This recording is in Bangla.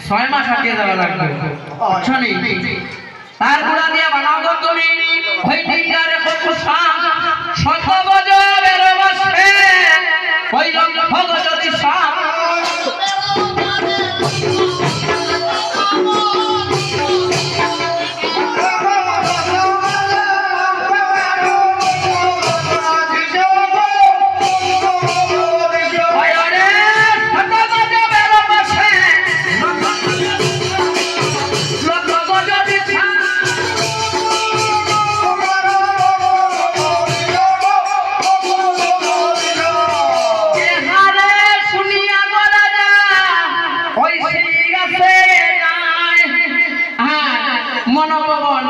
6 মাস আটকে যাওয়া লাগবে শুনি তার গুড়া দিয়ে বানাও তো তুমি ওই দিনকারে কত শাম শত বছরের বসে ওই লক্ষ যদি শাম মনোবল